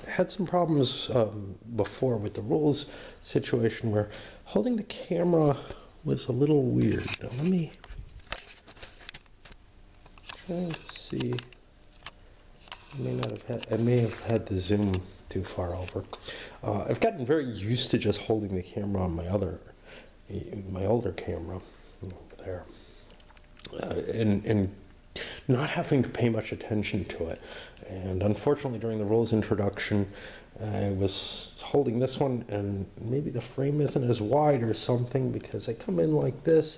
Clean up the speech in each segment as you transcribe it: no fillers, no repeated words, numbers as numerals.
had some problems before with the rules situation where holding the camera was a little weird. Now let me try to see. I may have had the zoom too far over. I've gotten very used to just holding the camera on my older camera over there, and not having to pay much attention to it. And unfortunately, during the rules introduction, I was holding this one, and maybe the frame isn't as wide or something because I come in like this,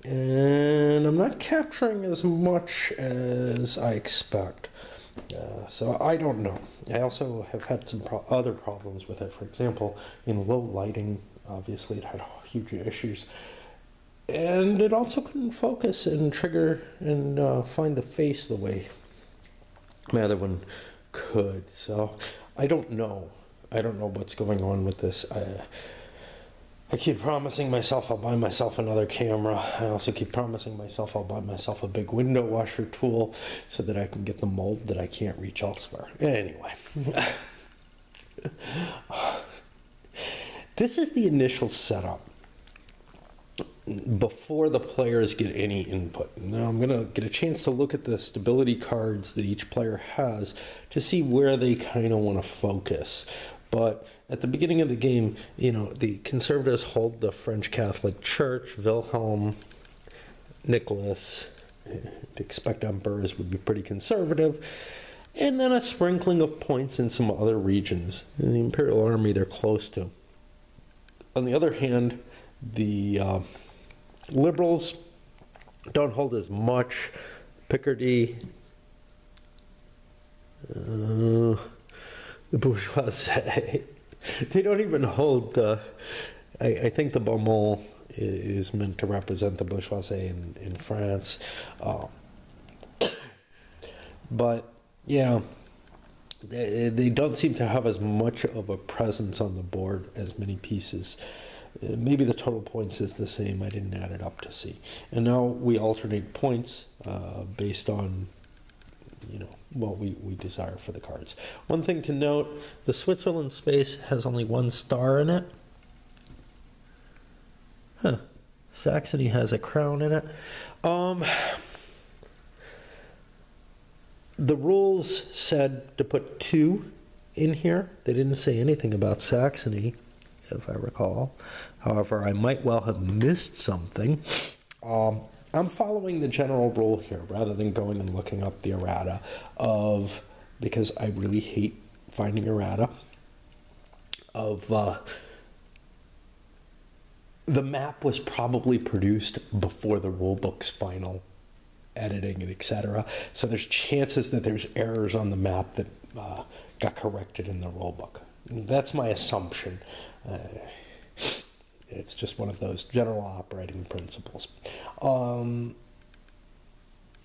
and I'm not capturing as much as I expect. So I don't know. I also have had some other problems with it. For example, in low lighting, obviously it had huge issues. And it also couldn't focus and trigger and find the face the way my other one could. So I don't know. I don't know what's going on with this. I keep promising myself I'll buy myself another camera. I also keep promising myself I'll buy myself a big window washer tool so that I can get the mold that I can't reach elsewhere. Anyway. This is the initial setup before the players get any input. Now I'm going to get a chance to look at the stability cards that each player has to see where they kind of want to focus. But at the beginning of the game, you know, the conservatives hold the French Catholic Church, Wilhelm, Nicholas. To expect emperors would be pretty conservative. And then a sprinkling of points in some other regions. In the Imperial Army, they're close to. On the other hand, the liberals don't hold as much. Picardy, the bourgeoisie, they don't even hold, I think the Beaumont is meant to represent the bourgeoisie in France. But, yeah, they don't seem to have as much of a presence on the board as many pieces. Maybe the total points is the same. I didn't add it up to see. And now we alternate points based on, you know, what we desire for the cards. One thing to note, the Switzerland space has only one star in it. Huh. Saxony has a crown in it. The rules said to put 2 in here. They didn't say anything about Saxony, if I recall. However, I might well have missed something. I'm following the general rule here rather than going and looking up the errata because I really hate finding errata of the map was probably produced before the rulebook's final editing and etc. So there's chances that there's errors on the map that got corrected in the rulebook. That's my assumption. It's just one of those general operating principles.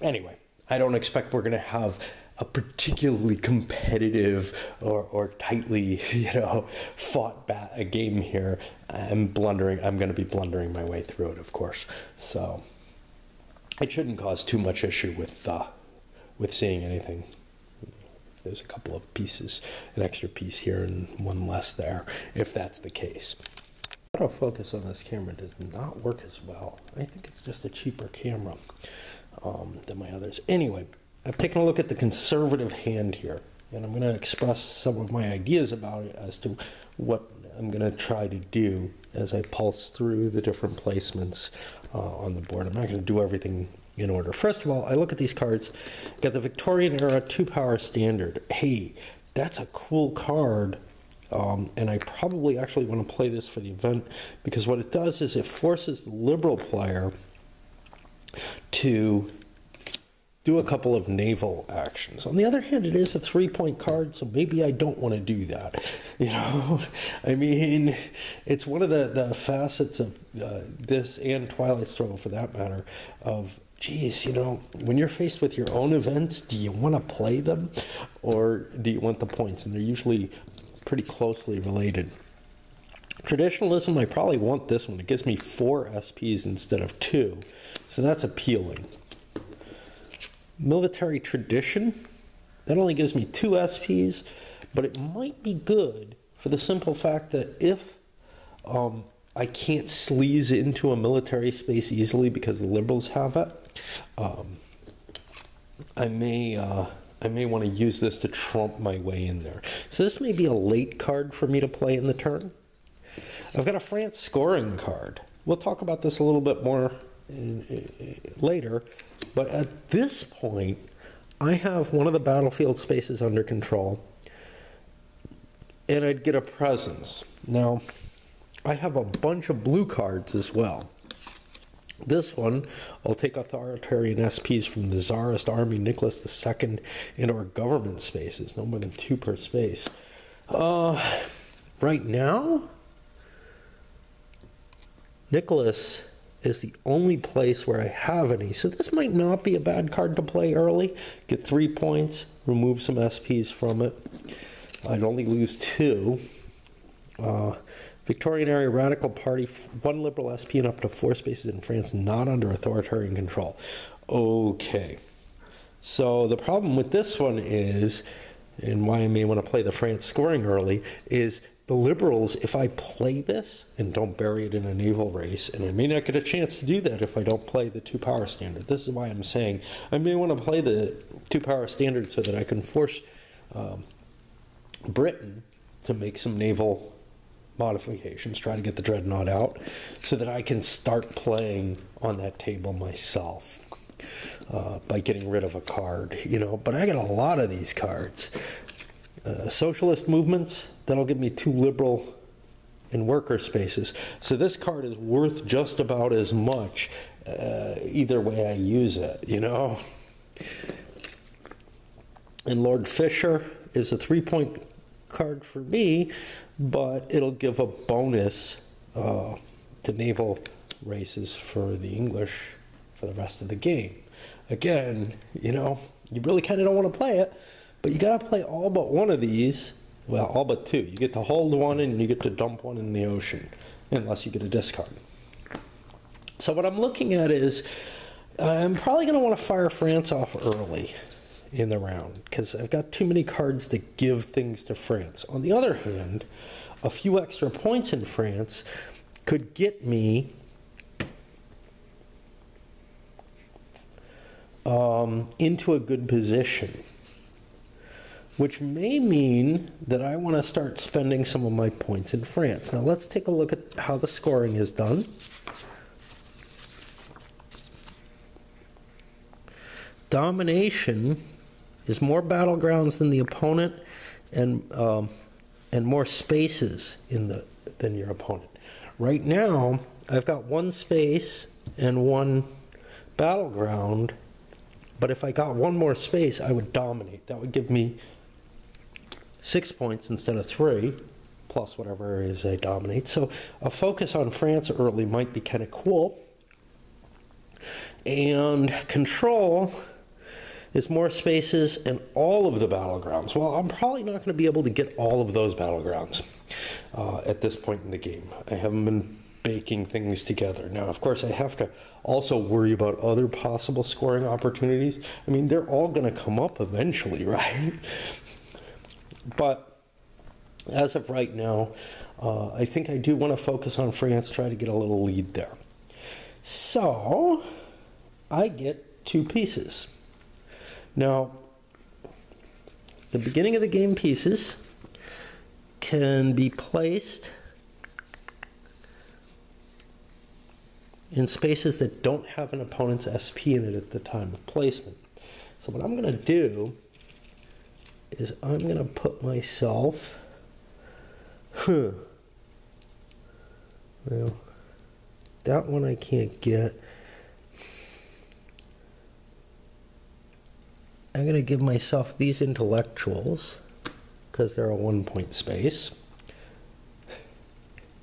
Anyway, I don't expect we're going to have a particularly competitive or tightly, fought a game here. I'm going to be blundering my way through it, of course. So it shouldn't cause too much issue with seeing anything. There's a couple of pieces, an extra piece here and one less there, if that's the case. Autofocus on this camera does not work as well. I think it's just a cheaper camera than my others. Anyway, I've taken a look at the conservative hand here, and I'm going to express some of my ideas about it as to what I'm going to try to do as I pulse through the different placements on the board. I'm not going to do everything in order. First of all, I look at these cards. Got the Victorian era 2-power standard. Hey, that's a cool card. And I probably actually want to play this for the event because what it does is it forces the liberal player to do a couple of naval actions. On the other hand, it is a 3-point card, so maybe I don't want to do that. I mean, it's one of the facets of this and Twilight's Struggle, for that matter, of, geez, when you're faced with your own events, do you want to play them or do you want the points? And they're usually pretty closely related. Traditionalism, I probably want this one. It gives me 4 SPs instead of 2, so that's appealing. Military tradition, That only gives me 2 SPs, but it might be good for the simple fact that if I can't sleaze into a military space easily because the liberals have it, I may want to use this to trump my way in there. So this may be a late card for me to play in the turn. I've got a France scoring card. We'll talk about this a little bit more later, but at this point, I have one of the battlefield spaces under control, and I'd get a presence. Now, I have a bunch of blue cards as well. This one, I'll take authoritarian SPs from the Tsarist army, Nicholas II, into our government spaces, no more than 2 per space. Right now, Nicholas is the only place where I have any, so this might not be a bad card to play early. Get 3 points, remove some SPs from it. I'd only lose 2. Victorian Area Radical Party, 1 liberal SP and up to 4 spaces in France, not under authoritarian control. Okay. So the problem with this one is, and why I may want to play the France scoring early, is the liberals, if I play this and don't bury it in a naval race, and I may not get a chance to do that if I don't play the 2-power standard. This is why I'm saying I may want to play the 2-power standard so that I can force Britain to make some naval modifications, try to get the dreadnought out, so that I can start playing on that table myself by getting rid of a card, you know. But I got a lot of these cards. Socialist movements, that'll give me 2 liberal and worker spaces. So this card is worth just about as much either way I use it, you know. And Lord Fisher is a 3-point card for me, but it'll give a bonus to naval races for the English for the rest of the game. Again, you know, you really kind of don't want to play it, but you got to play all but one of these. Well, all but 2. You get to hold one and you get to dump one in the ocean, unless you get a discard. So what I'm looking at is, I'm probably going to want to fire France off early in the round, because I've got too many cards to give things to France. On the other hand, a few extra points in France could get me into a good position, which may mean that I want to start spending some of my points in France. Now let's take a look at how the scoring is done. Domination is more battlegrounds than the opponent, and more spaces than your opponent. Right now, I've got 1 space and 1 battleground, but if I got 1 more space, I would dominate. That would give me 6 points instead of 3, plus whatever it is I dominate. So a focus on France early might be kind of cool. And control is more spaces and all of the battlegrounds. Well, I'm probably not going to be able to get all of those battlegrounds at this point in the game. I haven't been baking things together. Now, of course, I have to also worry about other possible scoring opportunities. I mean, they're all going to come up eventually, right? But as of right now, I think I do want to focus on France, try to get a little lead there. So I get 2 pieces. Now, the beginning of the game pieces can be placed in spaces that don't have an opponent's SP in it at the time of placement. So what I'm going to do is I'm going to put myself, well, that one I can't get. I'm going to give myself these intellectuals because they're a 1-point space.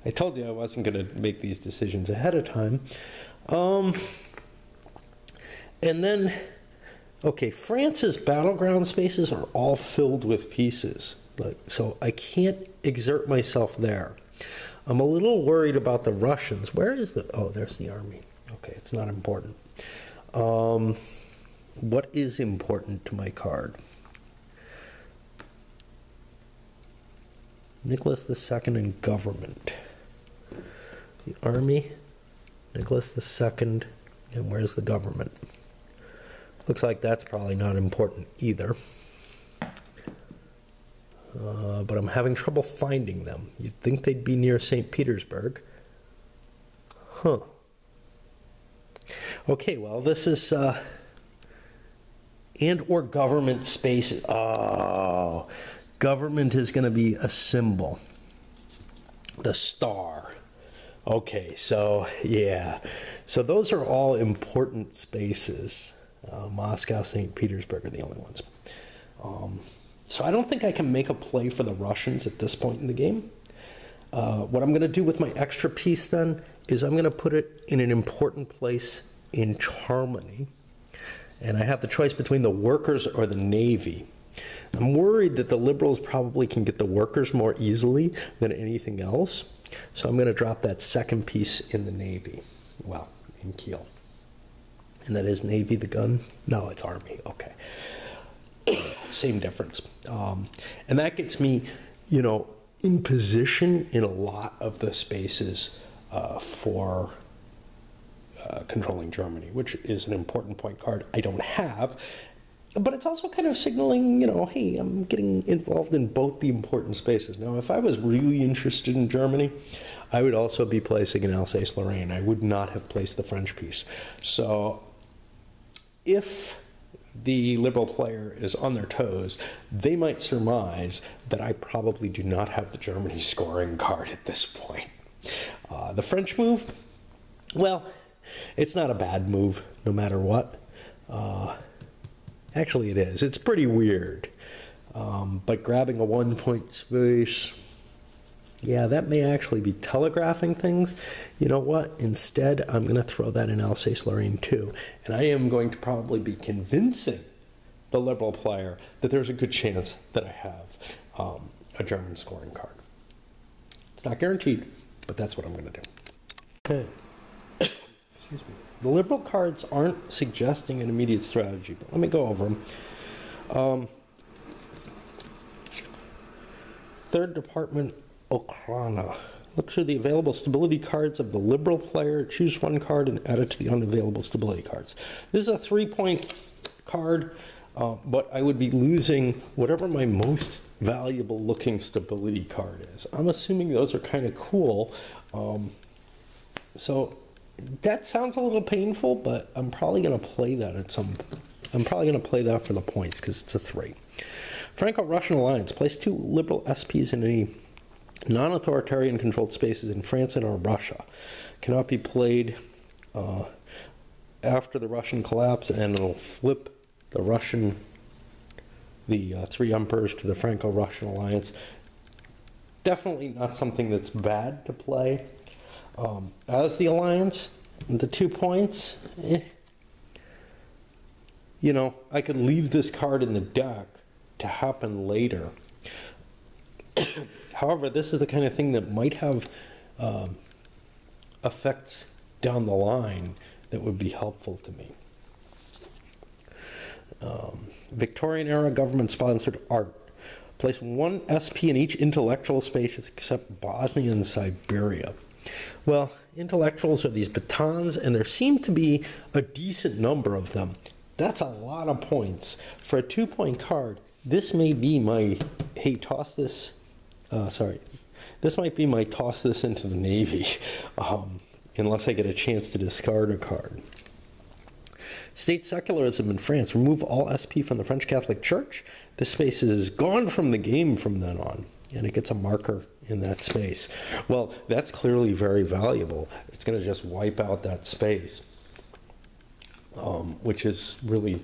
I told you I wasn't going to make these decisions ahead of time. And then, okay, France's battleground spaces are all filled with pieces. So I can't exert myself there. I'm a little worried about the Russians. Where is the... Oh, there's the army. Okay, it's not important. What is important to my card? Nicholas II and government. The army, Nicholas II, and where's the government? Looks like that's probably not important either. But I'm having trouble finding them. You'd think they'd be near St. Petersburg. Huh. Okay, well, this is, and or government spaces. Oh, government is going to be a symbol. The star. Okay, so, yeah. So those are all important spaces. Moscow, St. Petersburg are the only ones. So I don't think I can make a play for the Russians at this point in the game. What I'm going to do with my extra piece then is I'm going to put it in an important place in Germany. And I have the choice between the workers or the Navy. I'm worried that the liberals probably can get the workers more easily than anything else. So I'm going to drop that second piece in the Navy. Well, in Kiel. And that is Navy the gun? No, it's Army. Okay. Same difference. And that gets me, you know, in position in a lot of the spaces for controlling Germany, which is an important point card I don't have. But it's also kind of signaling, you know, hey, I'm getting involved in both the important spaces. Now, if I was really interested in Germany, I would also be placing an Alsace-Lorraine. I would not have placed the French piece. So if the liberal player is on their toes, they might surmise that I probably do not have the Germany scoring card at this point. The French move, well, it's not a bad move, no matter what. Actually, it is. It's pretty weird. But grabbing a 1 point space, yeah, that may actually be telegraphing things. You know what? Instead, I'm going to throw that in Alsace-Lorraine too. And I am going to probably be convincing the liberal player that there's a good chance that I have a German scoring card. It's not guaranteed, but that's what I'm going to do. Okay. Excuse me. The liberal cards aren't suggesting an immediate strategy, but let me go over them. Third department, Okrana. Look through the available stability cards of the liberal player, choose one card, and add it to the unavailable stability cards. This is a 3-point card, but I would be losing whatever my most valuable looking stability card is. I'm assuming those are kind of cool. So that sounds a little painful, but I'm probably going to play that at some. I'm probably going to play that for the points because it's a 3. Franco-Russian alliance. Place 2 liberal SPs in any non-authoritarian controlled spaces in France and or Russia. Cannot be played after the Russian collapse, and it'll flip the 3 emperors to the Franco-Russian alliance. Definitely not something that's bad to play. As the alliance, the 2 points, you know, I could leave this card in the deck to happen later. However, this is the kind of thing that might have effects down the line that would be helpful to me. Victorian-era government-sponsored art. Place 1 SP in each intellectual space except Bosnia and Siberia. Well, intellectuals are these batons, and there seem to be a decent number of them. That's a lot of points. For a 2-point card, this may be my, hey, toss this, this might be my toss this into the Navy, unless I get a chance to discard a card. State secularism in France. Remove all SP from the French Catholic Church. This space is gone from the game from then on, and it gets a marker in that space. Well, that's clearly very valuable. It's going to just wipe out that space, which is really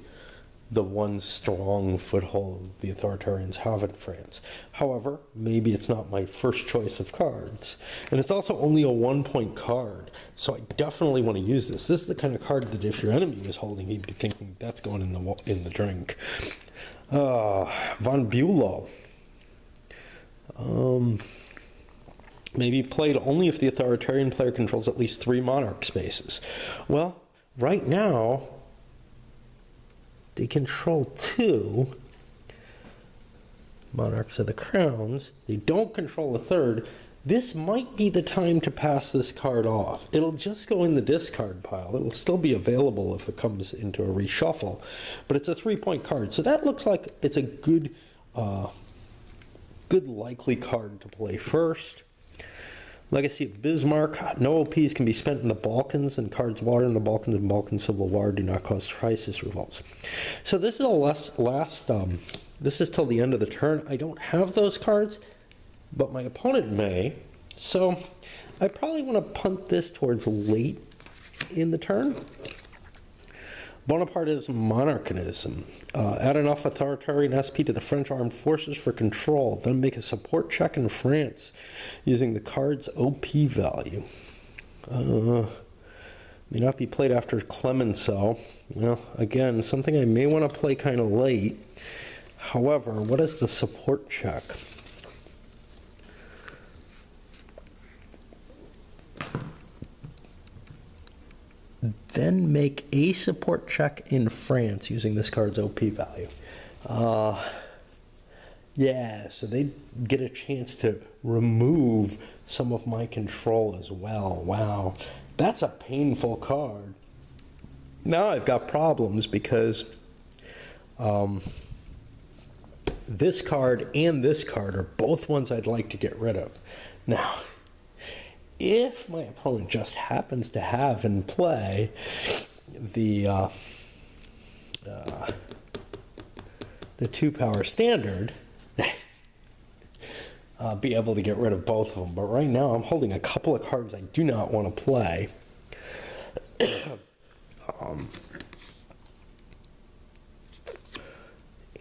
the one strong foothold the authoritarians have in France. However, maybe it's not my first choice of cards. And it's also only a 1-point card, so I definitely want to use this. This is the kind of card that if your enemy was holding, he'd be thinking, that's going in the drink. Von Bülow. Maybe played only if the authoritarian player controls at least 3 monarch spaces. Well, right now, they control 2. Monarchs of the Crowns. They don't control a third. This might be the time to pass this card off. It'll just go in the discard pile. It will still be available if it comes into a reshuffle, but it's a 3-point card. So that looks like it's a good likely card to play first. Legacy of Bismarck. No OPs can be spent in the Balkans, and cards water in the Balkans and Balkan Civil War do not cause crisis revolts. So this is this is till the end of the turn. I don't have those cards, but my opponent may. So I probably want to punt this towards late in the turn. Bonapartism, monarchism. Add enough authoritarian SP to the French armed forces for control. Then make a support check in France using the card's OP value. May not be played after Clemenceau. Well, again, something I may want to play kind of late. However, what is the support check? Then make a support check in France using this card's OP value. Yeah, so they get a chance to remove some of my control as well. Wow, that's a painful card. Now I've got problems because this card and this card are both ones I'd like to get rid of. Now, if my opponent just happens to have in play the 2-power standard, be able to get rid of both of them. But right now I'm holding a couple of cards I do not want to play.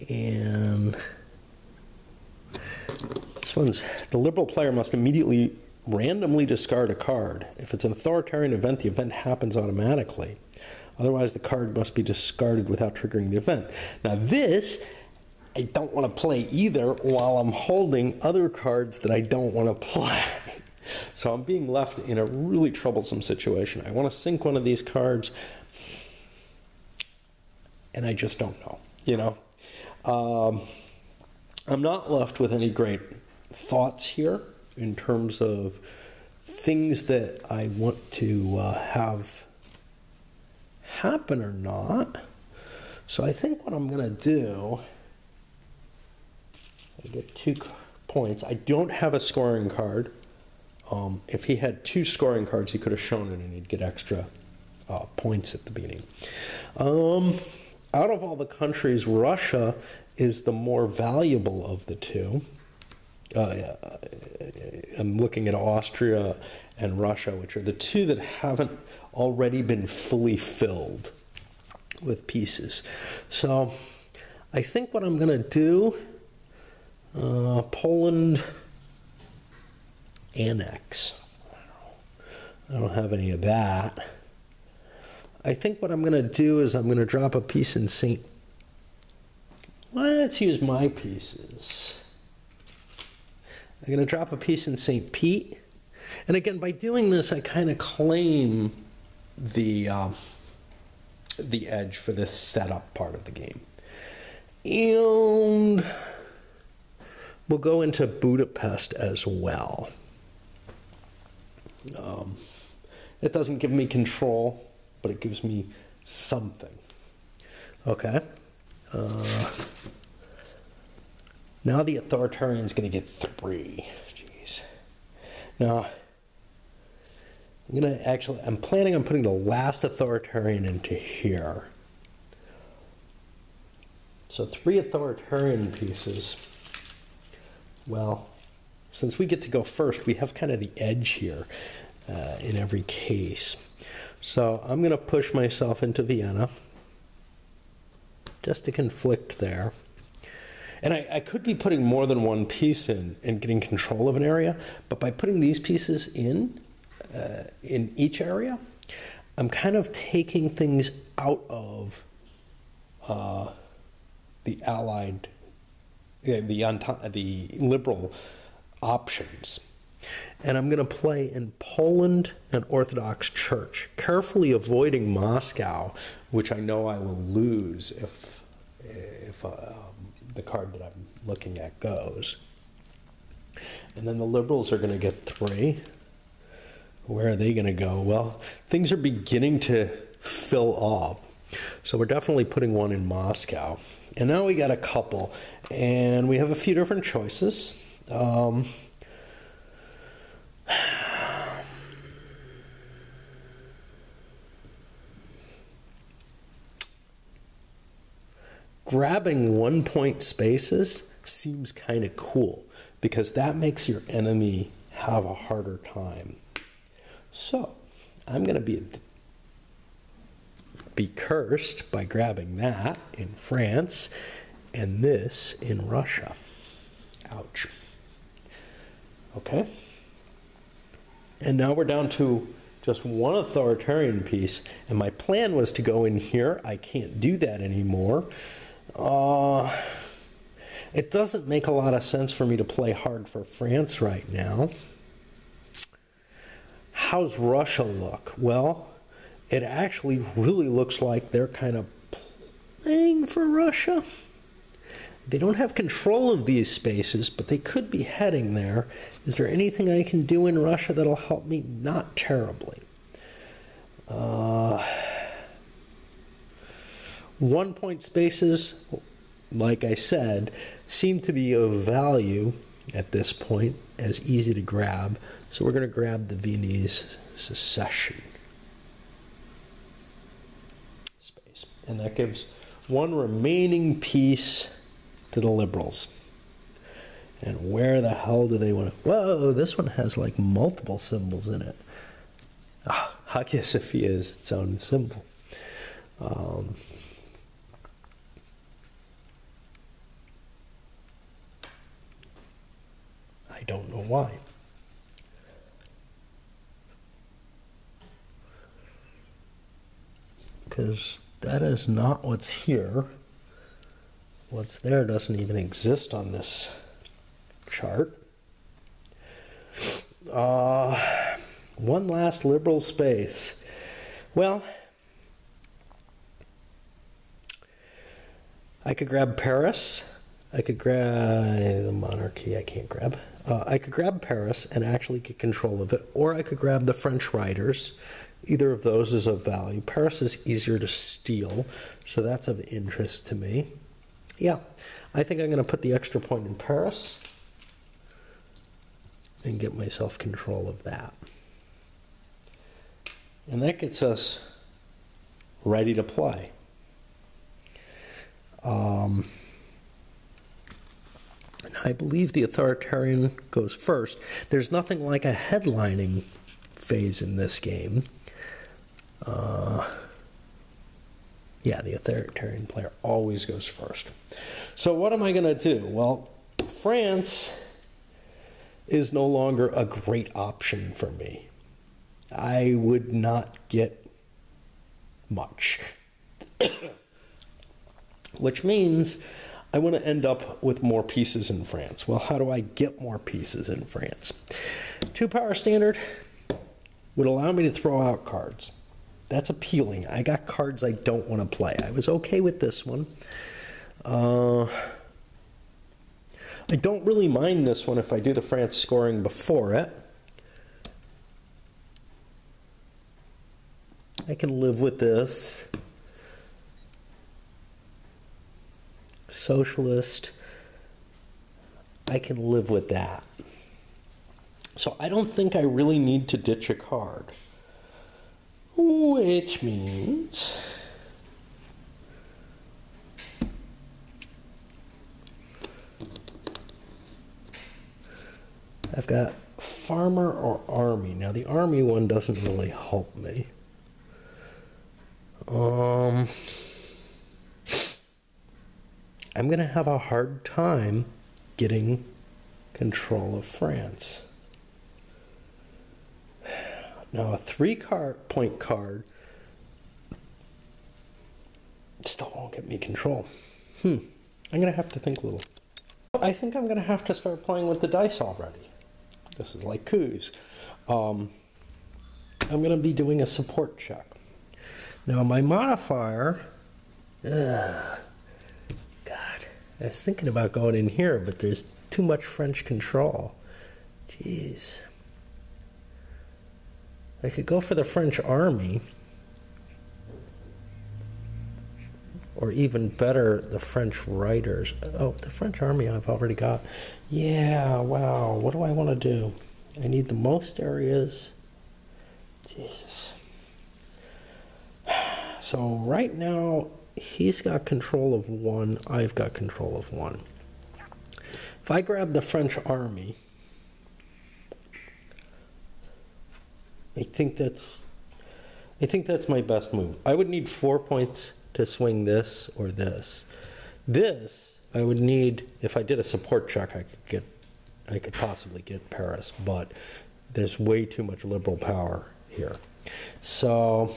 And this one's, the liberal player must immediately randomly discard a card. If it's an authoritarian event, the event happens automatically. Otherwise, the card must be discarded without triggering the event. Now this, I don't want to play either while I'm holding other cards that I don't want to play. So I'm being left in a really troublesome situation. I want to sink one of these cards, and I just don't know, you know. I'm not left with any great thoughts here in terms of things that I want to have happen or not. So I think what I'm going to do, I get 2 points. I don't have a scoring card. If he had 2 scoring cards, he could have shown it and he'd get extra points at the beginning. Out of all the countries, Russia is the more valuable of the 2. I'm looking at Austria and Russia, which are the 2 that haven't already been fully filled with pieces. So I think what I'm going to do, Poland annex. I don't have any of that. I think what I'm going to do is I'm going to drop a piece in St. Let's use my pieces. I'm going to drop a piece in St. Pete. And again, by doing this, I kind of claim the edge for this setup part of the game. And we'll go into Budapest as well. It doesn't give me control, but it gives me something. Okay. Now the authoritarian's going to get 3. Jeez. Now, I'm planning on putting the last authoritarian into here. So 3 authoritarian pieces. Well, since we get to go first, we have kind of the edge here in every case. So I'm going to push myself into Vienna just to conflict there. And I could be putting more than 1 piece in and getting control of an area, but by putting these pieces in each area, I'm kind of taking things out of the allied, the liberal options. And I'm going to play in Poland and Orthodox Church, carefully avoiding Moscow, which I know I will lose if the card that I'm looking at goes. And then the Liberals are going to get 3. Where are they going to go? Well, things are beginning to fill up. So we're definitely putting one in Moscow. And now we got a couple. And we have a few different choices. Grabbing 1-point spaces seems kind of cool because that makes your enemy have a harder time. So I'm going to be cursed by grabbing that in France and this in Russia. Ouch. Okay. And now we're down to just one authoritarian piece, and my plan was to go in here. I can't do that anymore. It doesn't make a lot of sense for me to play hard for France right now. How's Russia look? Well, it actually really looks like they're kind of playing for Russia. They don't have control of these spaces, but they could be heading there. Is there anything I can do in Russia that'll help me? Not terribly. 1-point spaces, like I said, seem to be of value at this point, as easy to grab. So we're going to grab the Viennese secession space. And that gives one remaining piece to the Liberals. And where the hell do they want to... Whoa, this one has like multiple symbols in it. Hagia Sophia is its own symbol. I don't know why. Because that is not what's here. What's there doesn't even exist on this chart. One last liberal space. Well, I could grab Paris. I could grab the monarchy. I can't grab. I could grab Paris and actually get control of it, or I could grab the French riders. Either of those is of value. Paris is easier to steal, so that's of interest to me. Yeah, I think I'm going to put the extra point in Paris and get myself control of that. And that gets us ready to play. I believe the authoritarian goes first. There's nothing like a headlining phase in this game. Yeah, the authoritarian player always goes first. So what am I going to do? Well, France is no longer a great option for me. I would not get much. Which means I want to end up with more pieces in France. Well, how do I get more pieces in France? 2-power standard would allow me to throw out cards. That's appealing. I got cards I don't want to play. I was okay with this one. I don't really mind this one if I do the France scoring before it. I can live with this. Socialist. I can live with that. So I don't think I really need to ditch a card. Which means I've got farmer or army. Now the army one doesn't really help me. I'm going to have a hard time getting control of France. Now, a 3-point card still won't get me control. I'm going to have to think a little. I think I'm going to have to start playing with the dice already. This is like coups. I'm going to be doing a support check. Now, my modifier... God, I was thinking about going in here, but there's too much French control. Jeez. I could go for the French army. Or even better, the French writers. Oh, the French army I've already got. Yeah, wow. What do I want to do? I need the most areas. Jesus. So right now, he's got control of one. I've got control of one. If I grab the French army, I think that's my best move. I would need 4 points to swing this or this. This I would need, if I did a support check, I could possibly get Paris, but there's way too much liberal power here. So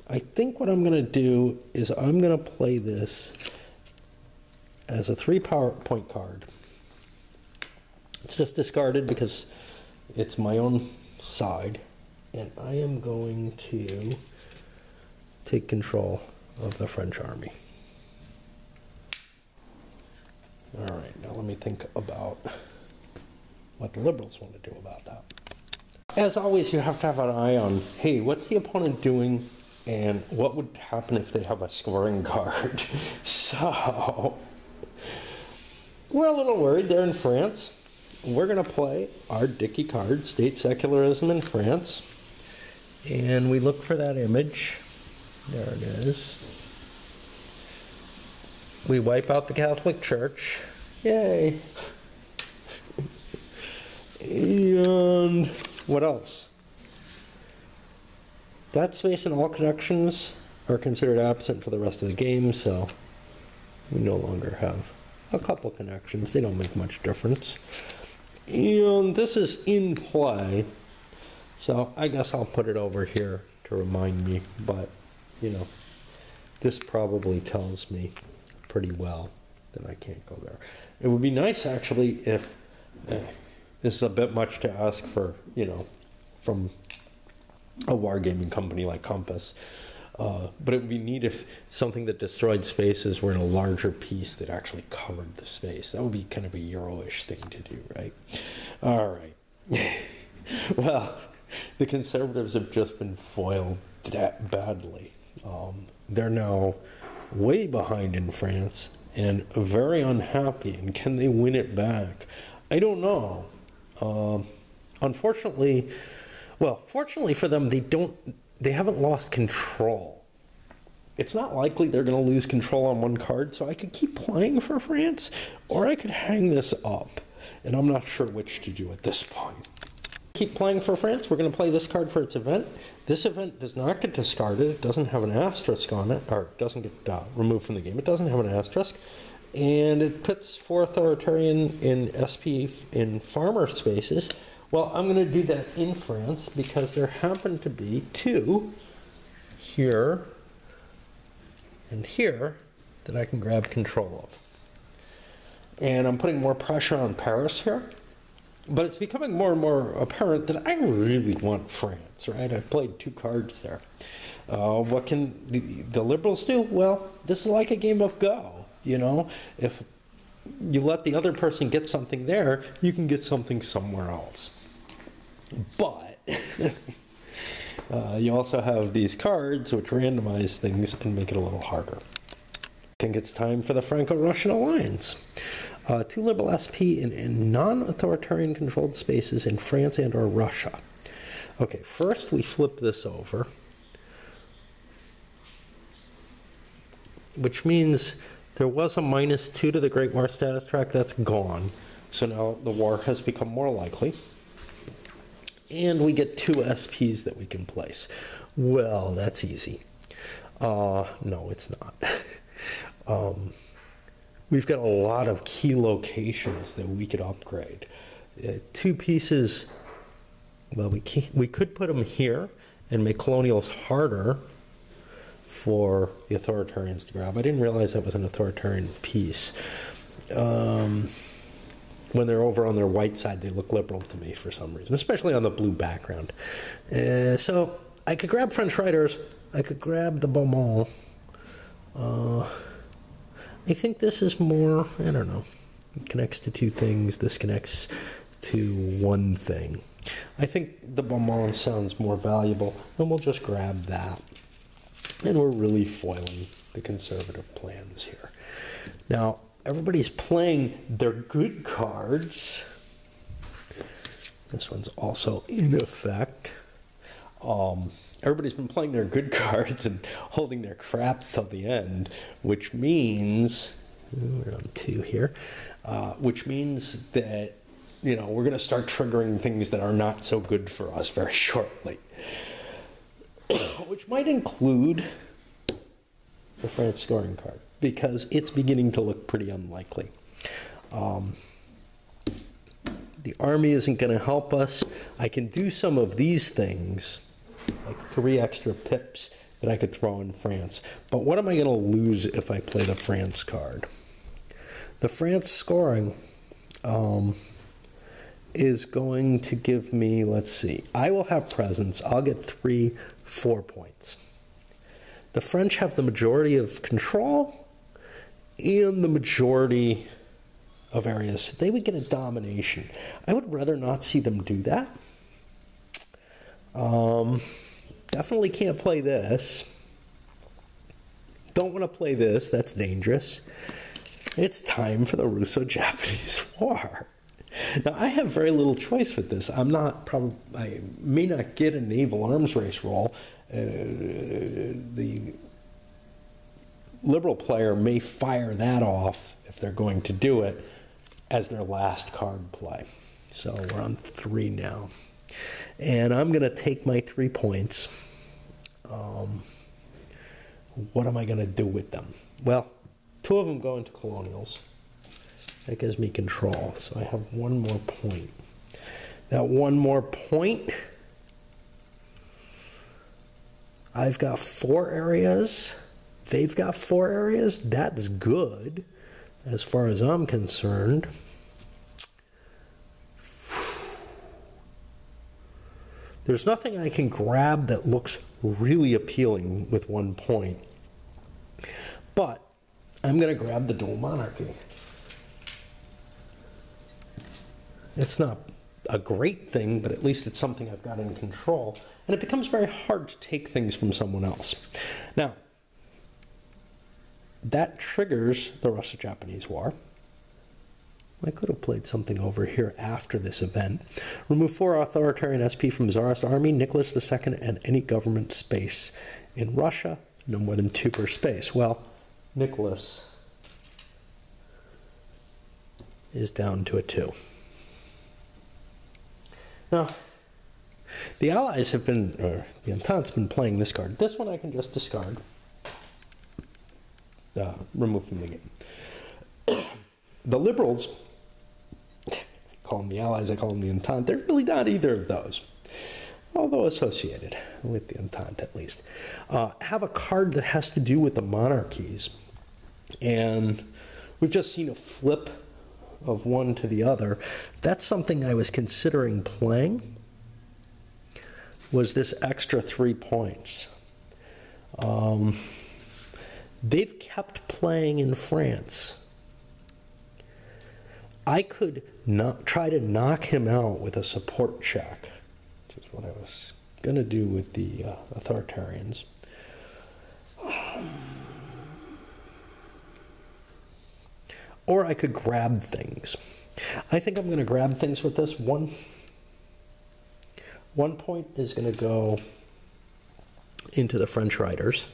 I think what I'm going to do is I'm going to play this as a 3 power point card. It's just discarded because it's my own side, and I am going to take control of the French army. All right, now let me think about what the liberals want to do about that. As always, you have to have an eye on, hey, what's the opponent doing and what would happen if they have a scoring card? So, we're a little worried there in France. We're going to play our Dickey card, State Secularism in France, and we look for that image. There it is. We wipe out the Catholic Church. Yay. And what else? That space and all connections are considered absent for the rest of the game, so we no longer have a couple connections. They don't make much difference. And this is in play, so I guess I'll put it over here to remind me, but you know, this probably tells me pretty well that I can't go there. It would be nice, actually, if this is a bit much to ask for, you know, from a wargaming company like Compass, but it would be neat if something that destroyed spaces were in a larger piece that actually covered the space. That would be kind of a Euro-ish thing to do, right? All right. Well, the Conservatives have just been foiled that badly. They're now way behind in France and very unhappy. And can they win it back? I don't know. Unfortunately, well, fortunately for them, they haven't lost control. It's not likely they're going to lose control on one card, so I could keep playing for France, or I could hang this up. And I'm not sure which to do at this point. Keep playing for France. We're going to play this card for its event. This event does not get discarded. It doesn't have an asterisk on it, or it doesn't get removed from the game. It doesn't have an asterisk. And it puts 4 authoritarian in SP in farmer spaces. Well, I'm going to do that in France because there happen to be 2 here and here that I can grab control of. And I'm putting more pressure on Paris here. But it's becoming more and more apparent that I really want France, right? I've played 2 cards there. What can the liberals do? Well, this is like a game of Go, you know? If you let the other person get something there, you can get something somewhere else. But you also have these cards which randomize things and make it a little harder. I think it's time for the Franco-Russian alliance. 2 liberal SP in non-authoritarian controlled spaces in France and or Russia. Okay, first we flip this over, which means there was a -2 to the Great War status track. That's gone. So now the war has become more likely. And we get 2 SPs that we can place. Well, that's easy. No, it's not. We've got a lot of key locations that we could upgrade. 2 pieces, well, we could put them here and make colonials harder for the authoritarians to grab. I didn't realize that was an authoritarian piece. When they're over on their white side, they look liberal to me for some reason, especially on the blue background. So I could grab French writers. I could grab the Beaumont. I think this is more, I don't know, it connects to two things. This connects to one thing. I think the bonbon sounds more valuable, and we'll just grab that. And we're really foiling the conservative plans here. Now, everybody's playing their good cards. This one's also in effect. Everybody's been playing their good cards and holding their crap till the end, which means, we're on 2 here, which means that, we're going to start triggering things that are not so good for us very shortly. Which might include the France scoring card, because it's beginning to look pretty unlikely. The army isn't going to help us. I can do some of these things, like 3 extra pips that I could throw in France. But what am I going to lose if I play the France card? The France scoring is going to give me, let's see, I will have presence. I'll get 3 4-points. The French have the majority of control and the majority of areas. They would get a domination. I would rather not see them do that. Definitely can't play this. Don't want to play this. That's dangerous. It's time for the Russo-Japanese War. Now, I have very little choice with this. I may not get a naval arms race roll. The liberal player may fire that off, if they're going to do it, as their last card play. So we're on 3 now. And I'm going to take my 3 points. What am I going to do with them? Well, 2 of them go into colonials. That gives me control. So I have 1 more point. That 1 more point, I've got 4 areas. They've got 4 areas. That's good, as far as I'm concerned. There's nothing I can grab that looks really appealing with 1 point. But I'm going to grab the dual monarchy. It's not a great thing, but at least it's something I've got in control. And it becomes very hard to take things from someone else. Now, that triggers the Russo-Japanese War. I could have played something over here after this event. Remove 4 authoritarian SP from Tsarist army, Nicholas II, and any government space in Russia. No more than 2 per space. Well, Nicholas is down to a 2. Now, the Allies have been, or the Entente's been playing this card. This one I can just discard. Remove from the game. The Liberals, I call them the Allies, I call them the Entente. They're really not either of those, although associated with the Entente at least. Have a card that has to do with the monarchies. And we've just seen a flip of one to the other. That's something I was considering playing, was this extra 3 points. They've kept playing in France. I could try to knock him out with a support check, which is what I was going to do with the authoritarians. Or I could grab things. I think I'm going to grab things with this. One point is going to go into the French riders.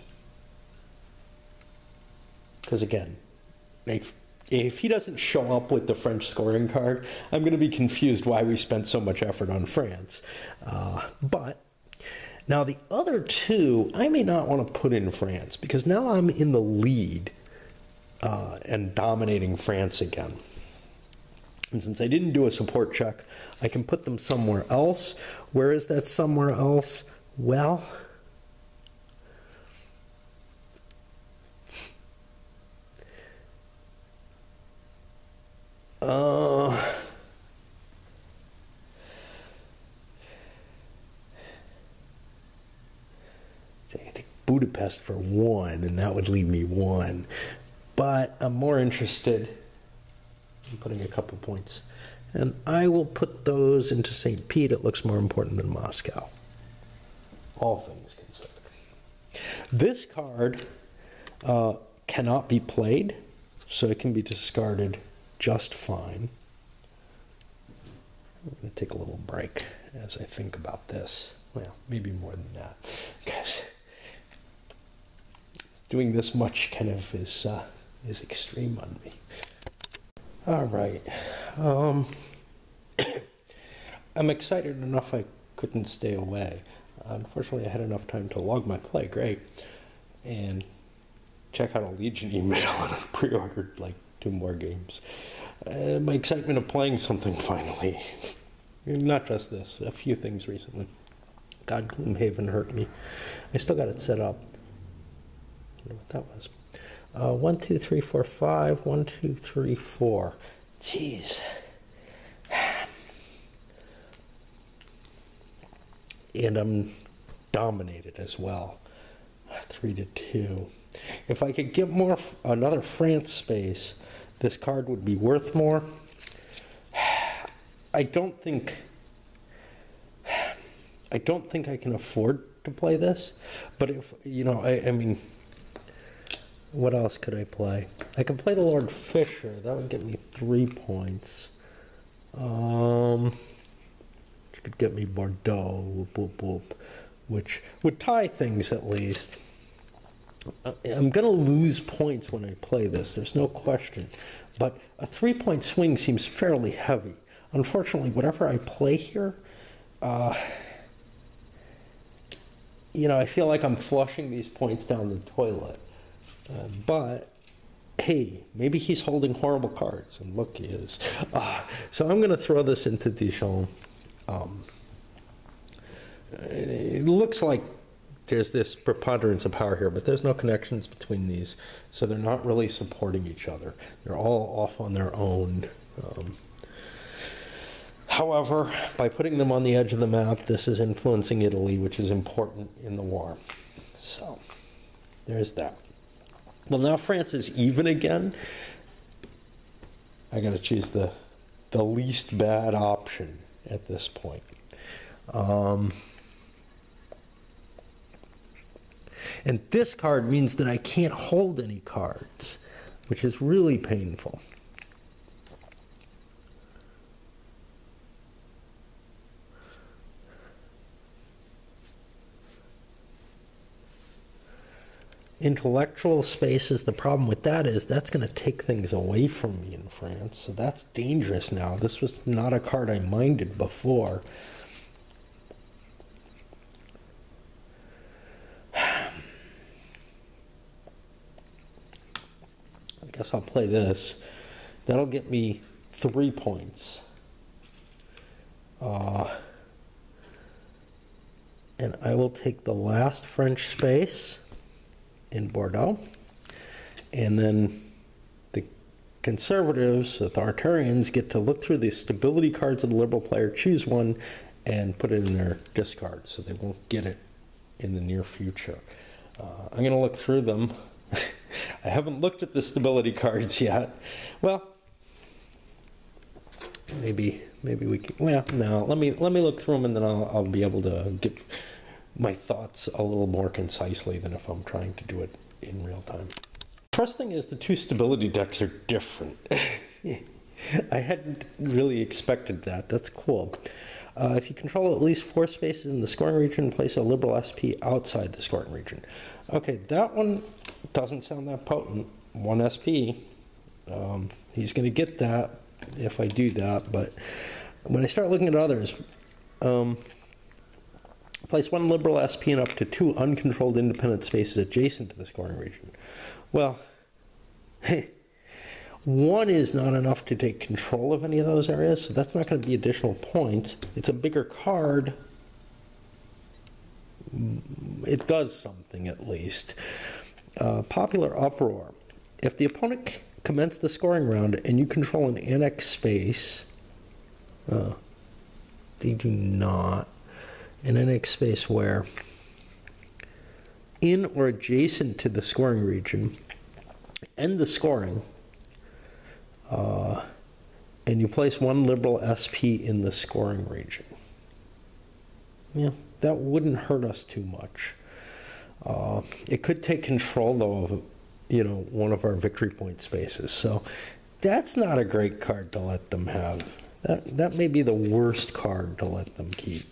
Because again, if he doesn't show up with the French scoring card, I'm going to be confused why we spent so much effort on France. But now the other 2, I may not want to put in France, because now I'm in the lead and dominating France again. And since I didn't do a support check, I can put them somewhere else. Where is that somewhere else? Well, I take Budapest for 1, and that would leave me 1. but I'm more interested in putting a couple points. And I will put those into St. Pete. It looks more important than Moscow. All things considered. This card cannot be played, so it can be discarded just fine. I'm going to take a little break as I think about this. Well, maybe more than that, because doing this much kind of is extreme on me. All right. I'm excited enough I couldn't stay away. Unfortunately, I had enough time to log my play, great, and check out a Legion email, and I've pre-ordered like 2 more games. My excitement of playing something finally. Not just this, a few things recently. God, Gloomhaven hurt me. I still got it set up. I wonder what that was. 1, 2, 3, 4, 5. 1, 2, 3, 4. Jeez. And I'm dominated as well. 3-2. If I could get another France space, this card would be worth more. I don't think I can afford to play this, but if, I mean, what else could I play? I could play the Lord Fisher. That would get me 3 points. Could get me Bordeaux, whoop, whoop, whoop, which would tie things at least. I'm going to lose points when I play this, there's no question. But a 3-point swing seems fairly heavy. Unfortunately, whatever I play here, I feel like I'm flushing these points down the toilet. But, hey, maybe he's holding horrible cards, and look, he is. So I'm going to throw this into Dijon. It looks like there's this preponderance of power here, but there's no connections between these, so they're not really supporting each other. They're all off on their own. However, by putting them on the edge of the map, this is influencing Italy, which is important in the war. So, there's that. Well, now France is even again. I got to choose the least bad option at this point. And this card means that I can't hold any cards, which is really painful. Intellectual spaces, the problem with that is that's going to take things away from me in France, so that's dangerous now. This was not a card I minded before. I guess I'll play this. That'll get me 3 points. And I will take the last French space in Bordeaux, and then the conservatives, authoritarians, get to look through the stability cards of the liberal player, choose one, and put it in their discard, so they won't get it in the near future. I'm going to look through them. I haven't looked at the stability cards yet. Well, maybe we can. Well, no. Let me look through them, and then I'll be able to get my thoughts a little more concisely than if I'm trying to do it in real time. First thing is the 2 stability decks are different. I hadn't really expected that. That's cool. If you control at least 4 spaces in the scoring region, place a liberal SP outside the scoring region. Okay, that one doesn't sound that potent. 1 SP. He's going to get that if I do that, but when I start looking at others, place 1 liberal SP in up to 2 uncontrolled independent spaces adjacent to the scoring region. Well, 1 is not enough to take control of any of those areas, so that's not going to be additional points. It's a bigger card. It does something, at least. Popular uproar. If the opponent commenced the scoring round and you control an annex space, they do not. An annex space where in or adjacent to the scoring region, end the scoring, and you place one Liberal SP in the scoring region. Yeah, that wouldn't hurt us too much. It could take control, though, of, one of our victory point spaces. So that's not a great card to let them have. That may be the worst card to let them keep.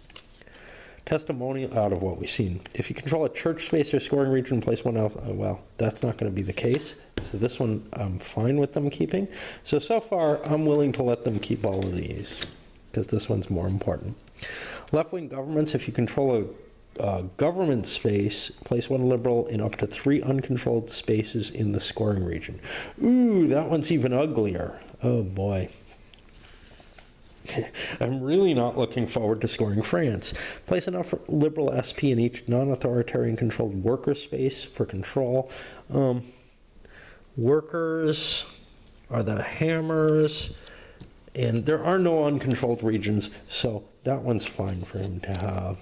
Testimonial out of what we've seen. If you control a church space or scoring region, place one else. Well, that's not going to be the case. So this one I'm fine with them keeping. So far, I'm willing to let them keep all of these, because this one's more important. Left-wing governments, if you control a government space, place one Liberal in up to 3 uncontrolled spaces in the scoring region. Ooh, that one's even uglier. Oh boy. I'm really not looking forward to scoring France. Place enough Liberal SP in each non-authoritarian controlled worker space for control. Workers are the hammers, and there are no uncontrolled regions, so that one's fine for him to have.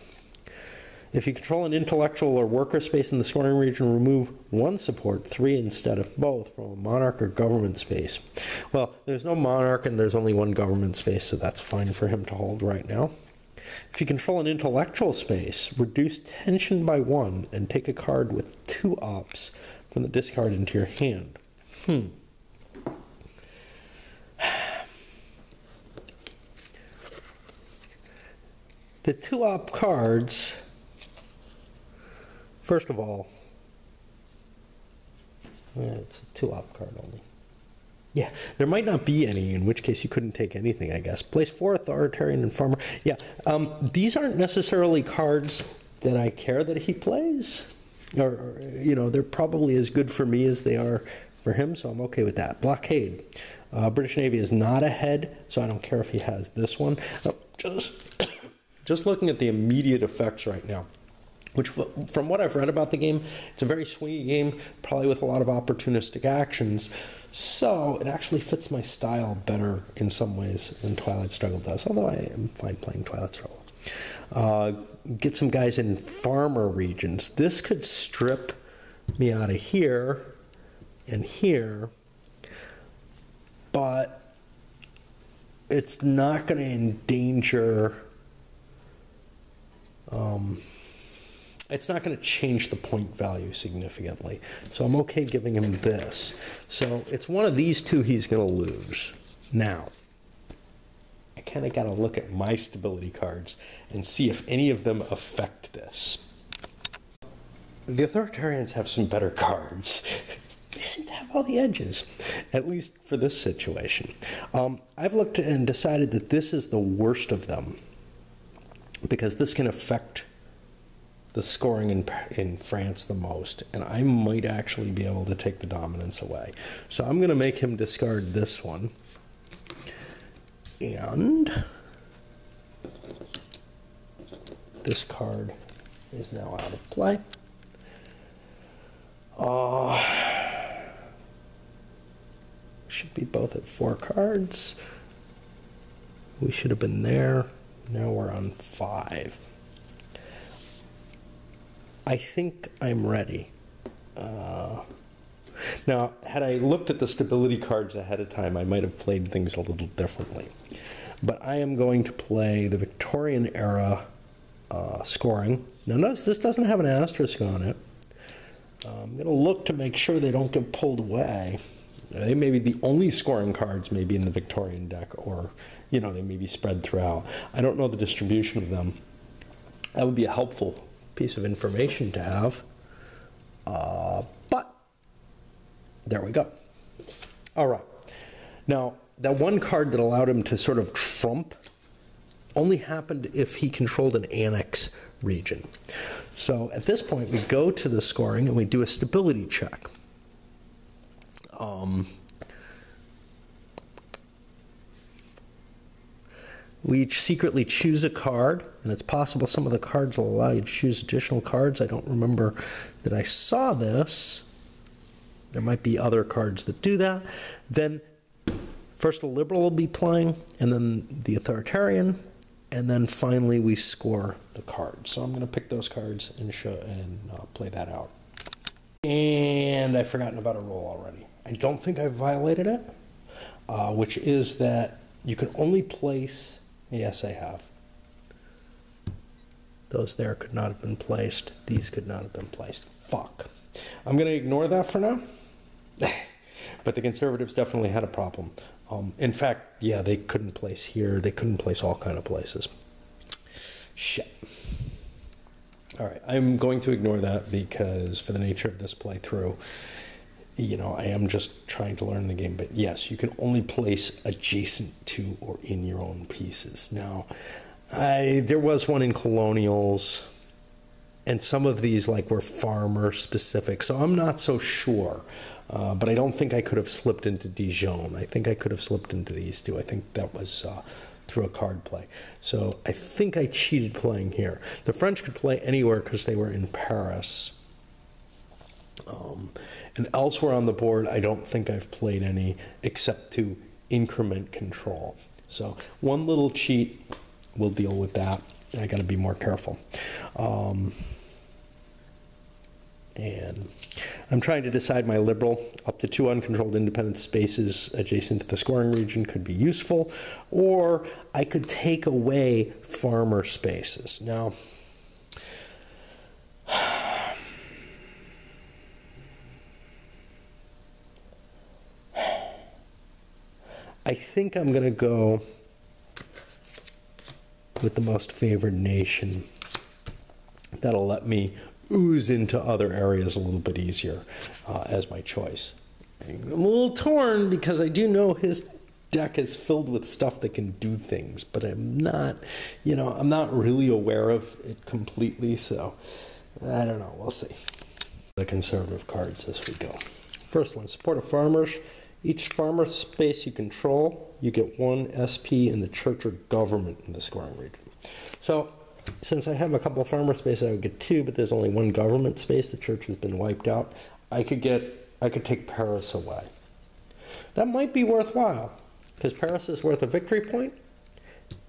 If you control an intellectual or worker space in the scoring region, remove one support, 3 instead of both, from a monarch or government space. Well, there's no monarch and there's only one government space, so that's fine for him to hold right now. If you control an intellectual space, reduce tension by 1 and take a card with 2 ops from the discard into your hand. The 2 op cards, first of all, it's a 2 op card only. Yeah, there might not be any, in which case you couldn't take anything, I guess. Place 4 authoritarian and farmer. Yeah, these aren't necessarily cards that I care that he plays. Or, they're probably as good for me as they are for him, so I'm okay with that. Blockade. British Navy is not ahead, so I don't care if he has this one. Just looking at the immediate effects right now, which from what I've read about the game, it's a very swingy game, probably with a lot of opportunistic actions. So it actually fits my style better in some ways than Twilight Struggle does, although I am fine playing Twilight Struggle. Get some guys in farmer regions. This could strip me out of here and here, but it's not going to endanger... it's not going to change the point value significantly. So I'm okay giving him this. So it's one of these two he's going to lose. Now, I kind of got to look at my stability cards and see if any of them affect this. The authoritarians have some better cards. They seem to have all the edges, at least for this situation. I've looked and decided that this is the worst of them, because this can affect the scoring in France the most, and I might actually be able to take the dominance away. So I'm going to make him discard this one, and this card is now out of play. Should be both at 4 cards. We should have been there. Now we're on 5. I think I'm ready. Now, had I looked at the stability cards ahead of time, I might have played things a little differently. But I am going to play the Victorian era scoring. Now notice this doesn't have an asterisk on it. I'm going to look to make sure they don't get pulled away. They may be the only scoring cards maybe in the Victorian deck, or, they may be spread throughout. I don't know the distribution of them. That would be a helpful piece of information to have. But there we go. All right. Now, that one card that allowed him to sort of trump only happened if he controlled an annex region. So at this point, we go to the scoring and we do a stability check. We each secretly choose a card, and it's possible some of the cards will allow you to choose additional cards. I don't remember that I saw this. There might be other cards that do that. Then first the liberal will be playing, and then the authoritarian, and then finally we score the cards. So I'm going to pick those cards and play that out. And I've forgotten about a roll already. I don't think I violated it, which is that you can only place, yes, I have. Those there could not have been placed. These could not have been placed. Fuck. I'm going to ignore that for now. But the Conservatives definitely had a problem. In fact, yeah, they couldn't place here. They couldn't place all kind of places. Shit. All right, I'm going to ignore that because for the nature of this playthrough, you know, I am just trying to learn the game. But yes, you can only place adjacent to or in your own pieces. Now, there was one in Colonials, and some of these like were farmer specific, so I'm not so sure. But I don't think I could have slipped into Dijon. I think I could have slipped into these two. I think that was through a card play. So I think I cheated playing here. The French could play anywhere because they were in Paris. And elsewhere on the board, I don't think I've played any except to increment control. So one little cheat, we'll deal with that. I got to be more careful. And I'm trying to decide my liberal. Up to 2 uncontrolled independent spaces adjacent to the scoring region could be useful, or I could take away farmer spaces. Now, I think I'm going to go with the most favored nation. That'll let me ooze into other areas a little bit easier as my choice. I'm a little torn because I do know his deck is filled with stuff that can do things, but I'm not, you know, I'm not really aware of it completely, so I don't know, we'll see. The Conservative cards as we go. First one, support of farmers. Each farmer space you control, you get 1 SP in the church or government in the scoring region. So, since I have a couple of farmer spaces, I would get 2, but there's only 1 government space. The church has been wiped out. I could take Paris away. That might be worthwhile, because Paris is worth a victory point,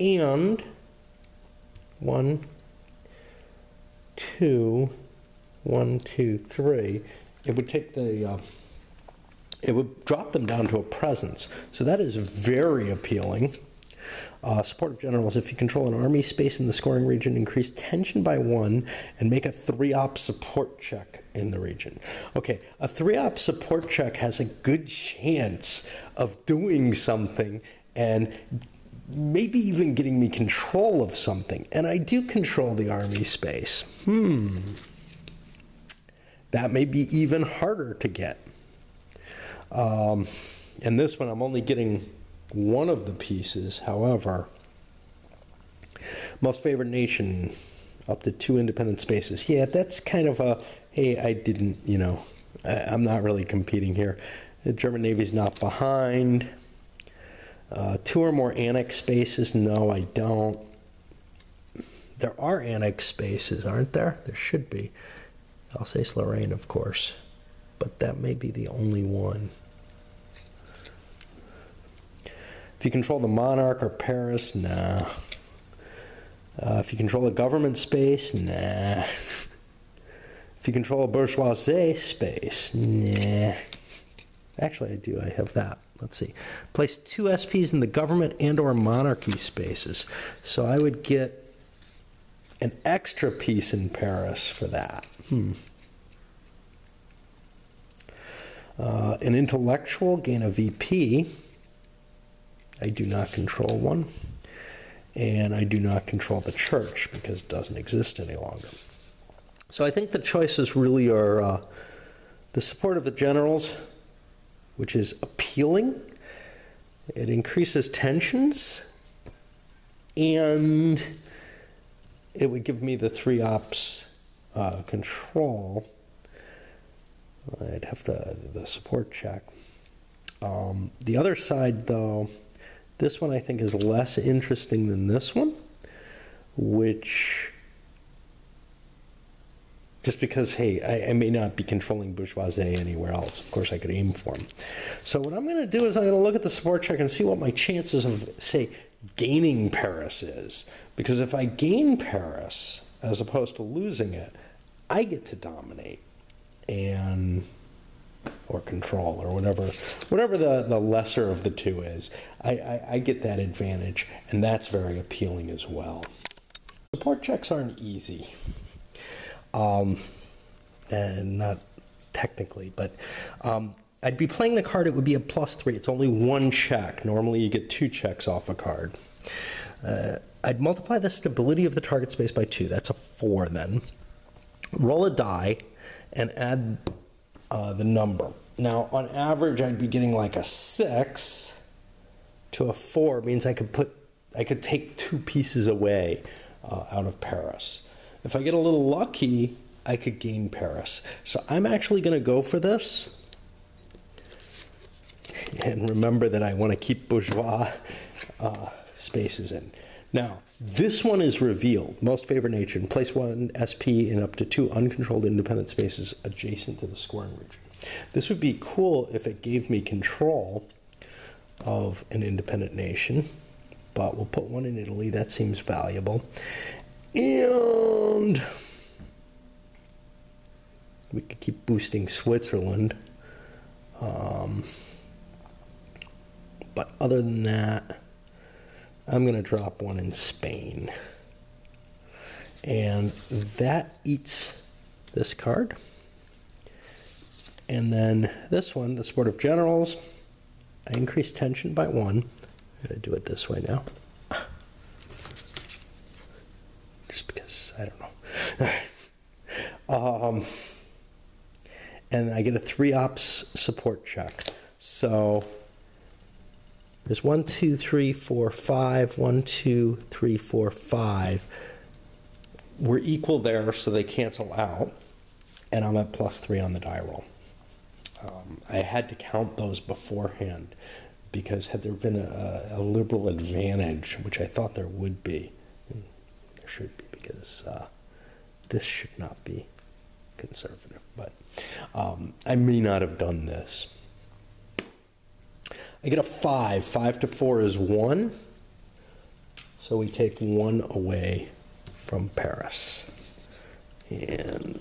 and 1, 2, 1, 2, 3. It would take the it would drop them down to a presence. So that is very appealing. Support of generals. If you control an army space in the scoring region, increase tension by 1 and make a 3-op support check in the region. Okay, a 3-op support check has a good chance of doing something and maybe even getting me control of something. And I do control the army space. That may be even harder to get. And this one, I'm only getting 1 of the pieces. However, most favored nation, up to 2 independent spaces. Yeah, that's kind of a, hey, I didn't, you know, I'm not really competing here. The German Navy's not behind. 2 or more annex spaces. No, I don't. There are annex spaces, aren't there? There should be. Alsace-Lorraine, of course. But that may be the only one. If you control the monarch or Paris, nah. If you control a government space, nah. If you control a bourgeoisie space, nah. Actually, I do. I have that. Let's see. Place 2 SPs in the government and or monarchy spaces. So I would get an extra piece in Paris for that. An intellectual, gain a VP. I do not control 1. And I do not control the church because it doesn't exist any longer. So I think the choices really are the support of the generals, which is appealing. It increases tensions. And it would give me the 3 ops control. I'd have the support check. The other side, though, this one I think is less interesting than this one, which, just because, hey, I may not be controlling bourgeoisie anywhere else. Of course, I could aim for them. So what I'm going to do is I'm going to look at the support check and see what my chances of, say, gaining Paris is. Because if I gain Paris, as opposed to losing it, I get to dominate. And or control, or whatever the lesser of the two is. I get that advantage, and that's very appealing as well. Support checks aren't easy, and not technically, but I'd be playing the card. It would be a +3. It's only one check. Normally you get 2 checks off a card. I'd multiply the stability of the target space by 2. That's a 4 then. Roll a die and add the number. Now, on average, I'd be getting like a 6 to a 4. It means I could take 2 pieces away out of Paris. If I get a little lucky, I could gain Paris. So I'm actually going to go for this. And remember that I want to keep bourgeois spaces in. Now, this one is revealed. Most favored nation. Place 1 SP in up to 2 uncontrolled independent spaces adjacent to the scoring region. This would be cool if it gave me control of an independent nation, but we'll put 1 in Italy. That seems valuable. And we could keep boosting Switzerland. But other than that, I'm going to drop 1 in Spain. And that eats this card. And then this one, the Sport of Generals, I increase tension by 1. I'm going to do it this way now. Just because, I don't know. And I get a 3 ops support check. So there's 1, 2, 3, 4, 5. 1, 2, 3, 4, 5. We're equal there, so they cancel out. And I'm at +3 on the die roll. I had to count those beforehand, because had there been a liberal advantage, which I thought there would be, and there should be, because this should not be conservative, but I may not have done this. I get a 5. 5 to 4 is 1. So we take 1 away from Paris. And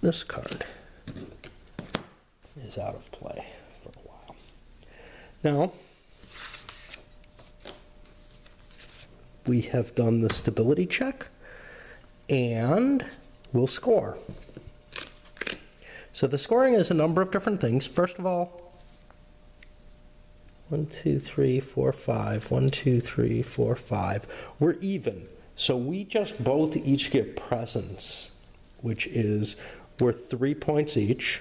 this card is out of play for a while. Now, we have done the stability check, and we'll score. So the scoring is a number of different things. First of all, 1, 2, 3, 4, 5. 1, 2, 3, 4, 5. We're even. So we just both each get presence, which is worth 3 points each.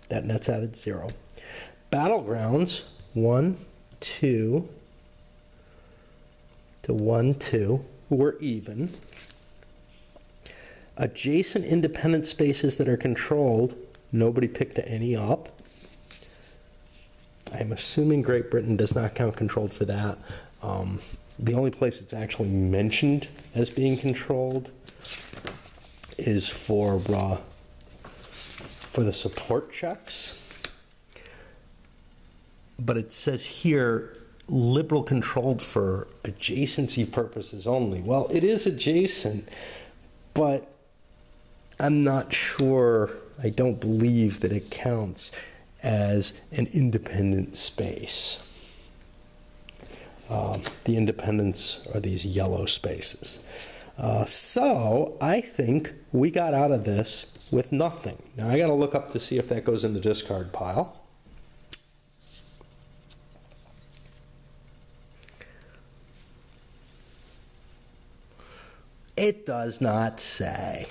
That nets out at 0. Battlegrounds, 1, 2 to 1, 2. We're even. Adjacent independent spaces that are controlled, nobody picked any up. I'm assuming Great Britain does not count controlled for that. The only place it's actually mentioned as being controlled is for the support checks. But it says here, liberal controlled for adjacency purposes only. Well, it is adjacent, but I'm not sure, I don't believe that it counts as an independent space. The independents are these yellow spaces. So I think we got out of this with nothing. Now I got to look up to see if that goes in the discard pile. It does not say.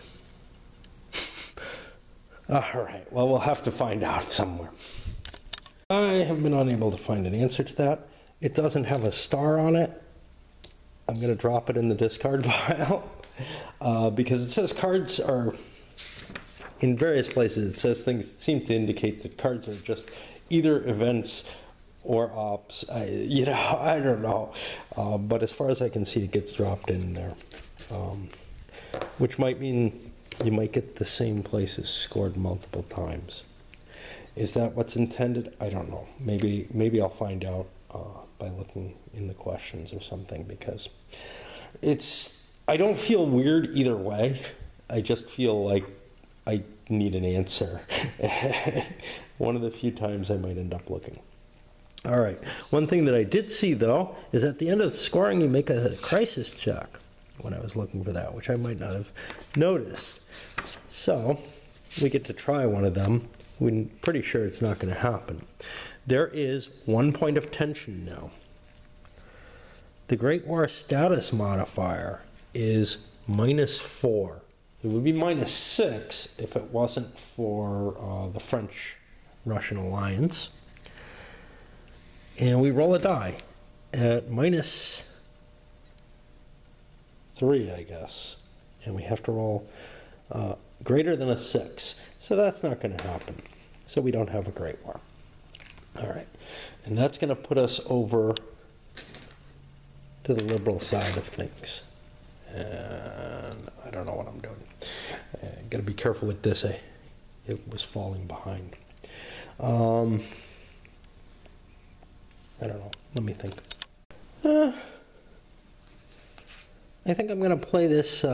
All right, well, we'll have to find out somewhere. I have been unable to find an answer to that. It doesn't have a star on it. I'm going to drop it in the discard pile because it says cards are, in various places, it says things that seem to indicate that cards are just either events or ops. I don't know. But as far as I can see, it gets dropped in there, which might mean you might get the same places scored multiple times. Is that what's intended? I don't know. Maybe I'll find out by looking in the questions or something, because I don't feel weird either way. I just feel like I need an answer. One of the few times I might end up looking. All right. One thing that I did see, though, is at the end of scoring, you make a crisis check when I was looking for that, which I might not have noticed. So we get to try one of them. We're pretty sure it's not going to happen. There is 1 point of tension now. The Great War status modifier is -4. It would be -6 if it wasn't for the French-Russian alliance. And we roll a die at -3, I guess. And we have to roll greater than a 6. So that's not going to happen. So we don't have a Great War. All right. And that's going to put us over to the liberal side of things. And I don't know what I'm doing. Got to be careful with this. It was falling behind. I don't know. Let me think. I think I'm going to play this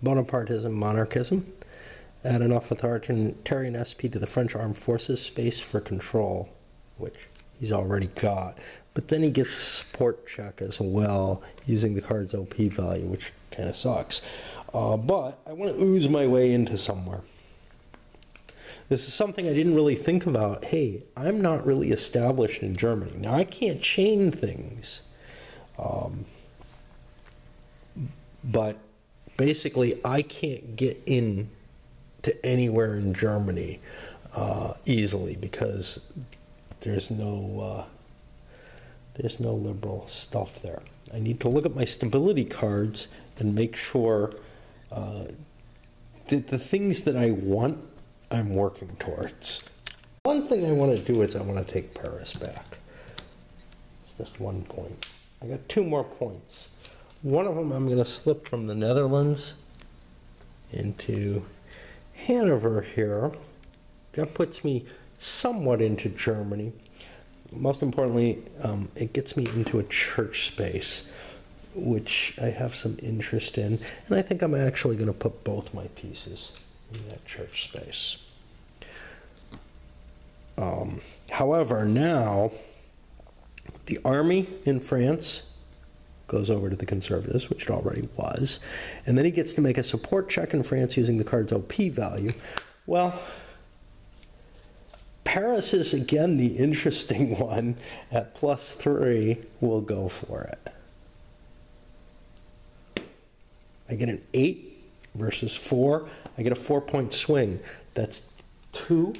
Bonapartism, monarchism. Add enough authoritarian SP to the French armed forces space for control, which he's already got. But then he gets a support check as well, using the card's OP value, which kind of sucks. But I want to ooze my way into somewhere. This is something I didn't really think about. Hey, I'm not really established in Germany. Now, I can't chain things. But basically, I can't get in to anywhere in Germany easily because there's no liberal stuff there. I need to look at my stability cards and make sure that the things that I want, I'm working towards. One thing I want to do is I want to take Paris back. It's just 1 point. I got 2 more points. One of them I'm going to slip from the Netherlands into Hanover here. That puts me somewhat into Germany. Most importantly, it gets me into a church space, which I have some interest in. And I think I'm actually going to put both my pieces in that church space. However, now the army in France goes over to the Conservatives, which it already was. And then he gets to make a support check in France using the card's OP value. Well, Paris is, again, the interesting one. At +3, we'll go for it. I get an 8 versus 4. I get a 4-point swing. That's 2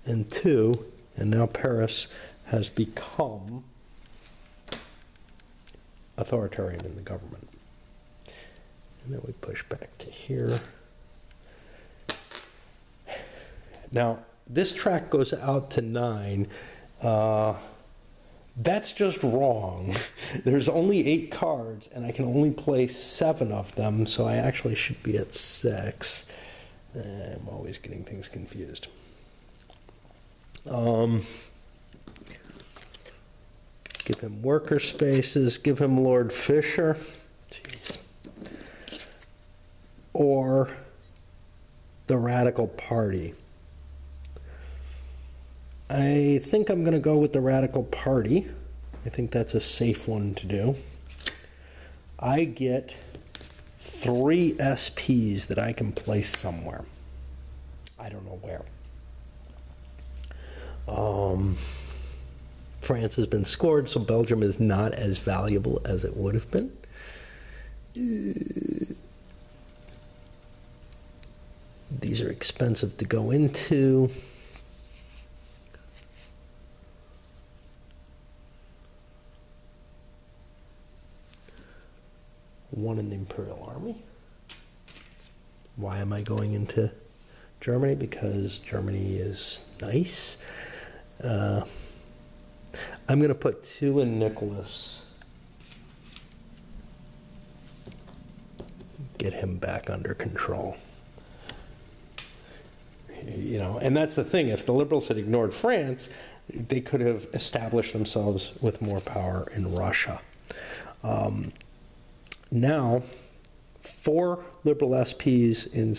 and 2. And now Paris has become authoritarian in the government. And then we push back to here. Now, this track goes out to 9. That's just wrong. There's only 8 cards, and I can only play 7 of them, so I actually should be at 6. I'm always getting things confused. Give him worker spaces, give him Lord Fisher. Jeez. Or the Radical Party. I think I'm going to go with the Radical Party. I think that's a safe one to do. I get 3 SPs that I can place somewhere. I don't know where. France has been scored, so Belgium is not as valuable as it would have been. These are expensive to go into. One in the Imperial Army. Why am I going into Germany? Because Germany is nice. I'm going to put 2 in Nicholas. Get him back under control. You know, and that's the thing. If the liberals had ignored France, they could have established themselves with more power in Russia. Now, 4 liberal SPs in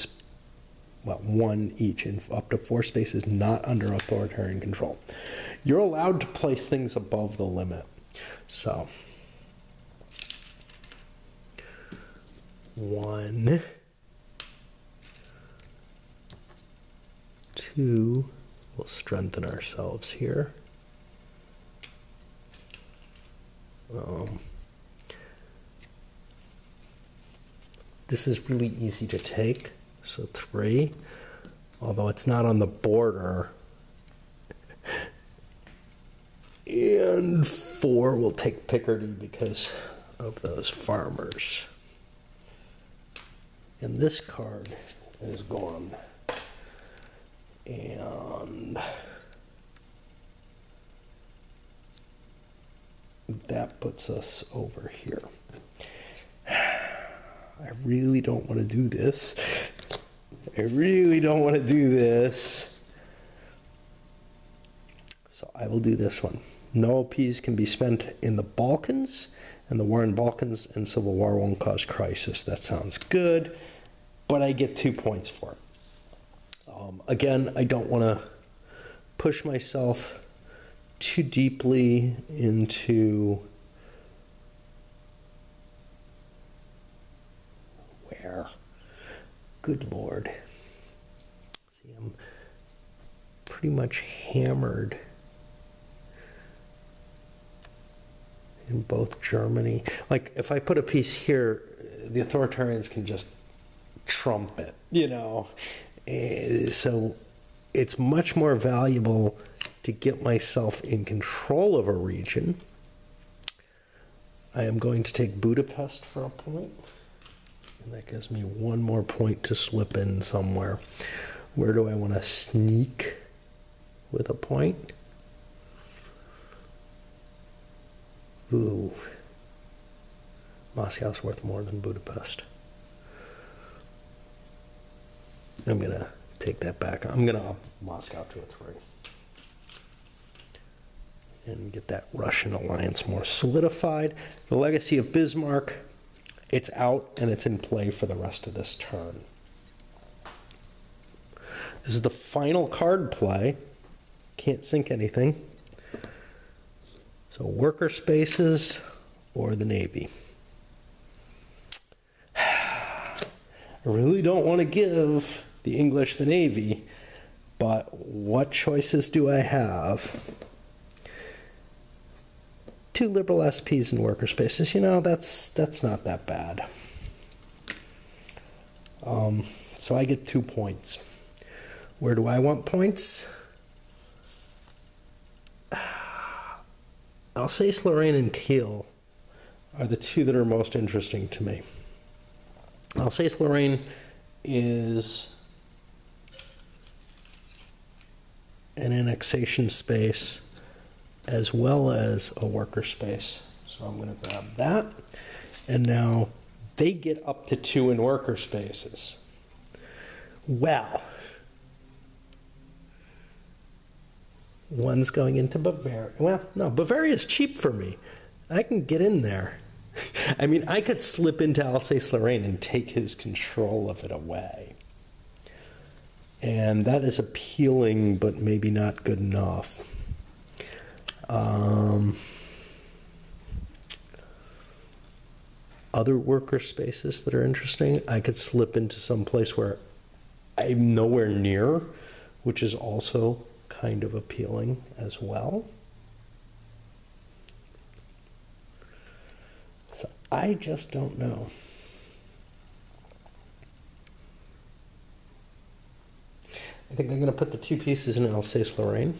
well, one each in up to 4 spaces not under authoritarian control. You're allowed to place things above the limit. So, 1, 2, we'll strengthen ourselves here. This is really easy to take, so 3, although it's not on the border. And 4 will take Picardy because of those farmers. And this card is gone. And that puts us over here. I really don't want to do this. I really don't want to do this. So I will do this one. No OPs can be spent in the Balkans, and the war in Balkans and civil war won't cause crisis. That sounds good, but I get 2 points for it. Again, I don't want to push myself too deeply into where? Good Lord. See, I'm pretty much hammered in both Germany. Like, if I put a piece here, the authoritarians can just trump it, you know. So it's much more valuable to get myself in control of a region. I am going to take Budapest for a point, and that gives me 1 more point to slip in somewhere. Where do I want to sneak with a point? Ooh, Moscow's worth more than Budapest. I'm going to take that back. I'm going to up Moscow to a 3. And get that Russian alliance more solidified. The legacy of Bismarck, it's out and it's in play for the rest of this turn. This is the final card play. Can't sink anything. So worker spaces or the Navy. I really don't want to give the English the Navy, but what choices do I have? 2 liberal SPs in worker spaces. You know, that's not that bad. So I get 2 points. Where do I want points? Alsace-Lorraine and Kiel are the 2 that are most interesting to me. Alsace-Lorraine is an annexation space as well as a worker space. So I'm going to grab that. And now they get up to 2 in worker spaces. Well, one's going into Bavaria. Well, no, Bavaria is cheap for me. I can get in there. I mean, I could slip into Alsace-Lorraine and take his control of it away. And that is appealing, but maybe not good enough. Other worker spaces that are interesting, I could slip into some place where I'm nowhere near, which is also kind of appealing as well. So I just don't know. I think I'm going to put the 2 pieces in Alsace-Lorraine.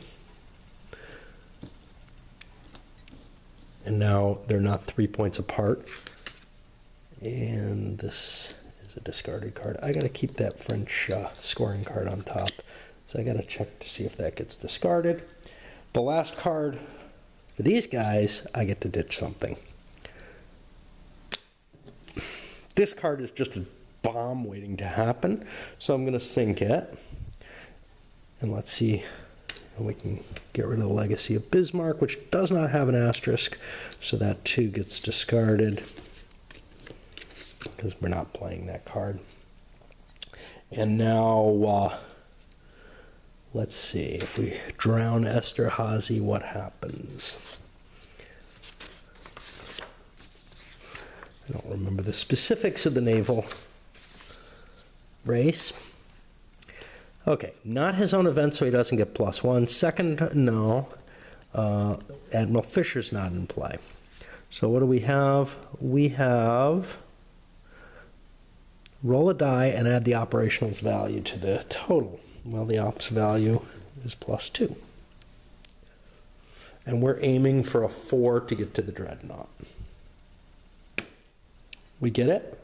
And now they're not 3 points apart. And this is a discarded card. I got to keep that French scoring card on top. So I got to check to see if that gets discarded. The last card for these guys, I get to ditch something. This card is just a bomb waiting to happen. So I'm going to sink it. And let's see, and we can get rid of the legacy of Bismarck, which does not have an asterisk, so that 2 gets discarded because we're not playing that card. And now, let's see, if we drown Esterhazy, what happens? I don't remember the specifics of the naval race. Okay, not his own event, so he doesn't get +1. Second, no. Admiral Fisher's not in play. So what do we have? We have roll a die and add the operationals value to the total. Well, the ops value is +2. And we're aiming for a 4 to get to the dreadnought. We get it?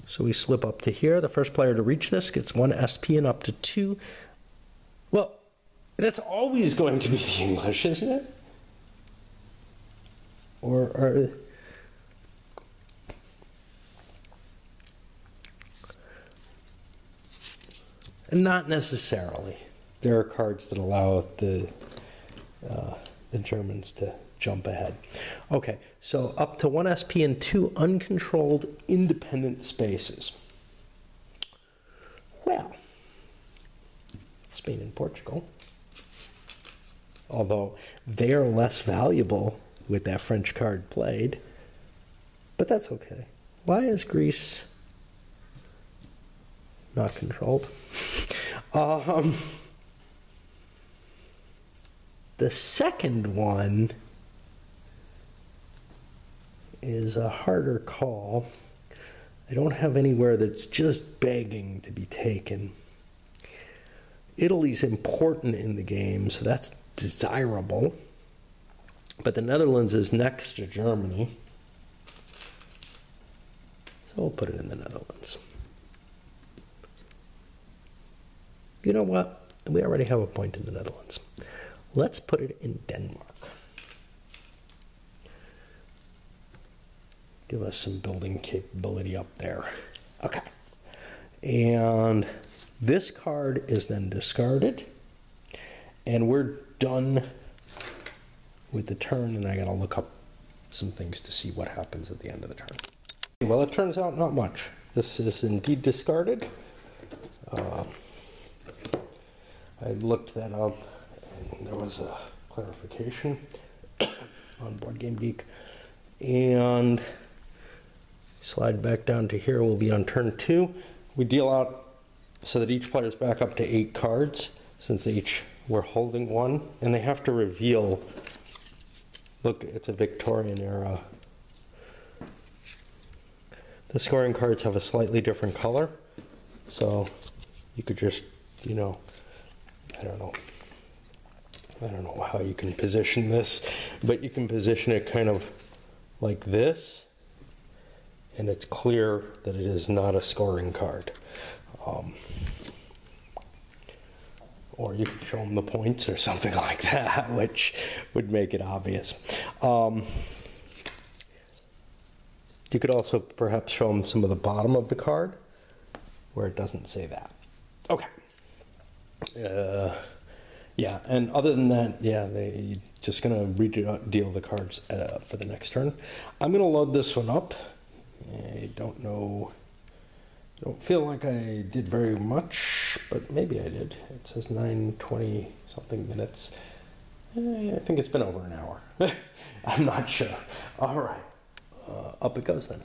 So we slip up to here. The first player to reach this gets 1 SP and up to 2. Well, that's always going to be the English, isn't it? Or not necessarily. There are cards that allow the Germans to jump ahead. Okay, so up to 1 SP and 2 uncontrolled independent spaces. Well, Spain and Portugal, although they are less valuable with that French card played, but that's okay. Why is Greece not controlled? The second one is a harder call. I don't have anywhere that's just begging to be taken. Italy's important in the game, so that's desirable. But the Netherlands is next to Germany. So we'll put it in the Netherlands. You know what? We already have a point in the Netherlands. Let's put it in Denmark. Give us some building capability up there. Okay. And this card is then discarded. And we're done with the turn, and I gotta look up some things to see what happens at the end of the turn. Well, it turns out not much. This is indeed discarded. I looked that up, and there was a clarification on Board Game Geek. And slide back down to here, we'll be on turn 2. We deal out so that each player is back up to 8 cards, since they each were holding 1, and they have to reveal. Look, it's a Victorian era. The scoring cards have a slightly different color, so you could just, you know, I don't know how you can position this, but you can position it kind of like this, and it's clear that it is not a scoring card. Or you could show them the points or something like that, which would make it obvious. You could also perhaps show them some of the bottom of the card where it doesn't say that. Okay. Yeah, and other than that, yeah, you're just going to redeal the cards for the next turn. I'm going to load this one up. I don't know. I don't feel like I did very much, but maybe I did. It says 9:20 something minutes. I think it's been over an hour. I'm not sure. All right. Up it goes then.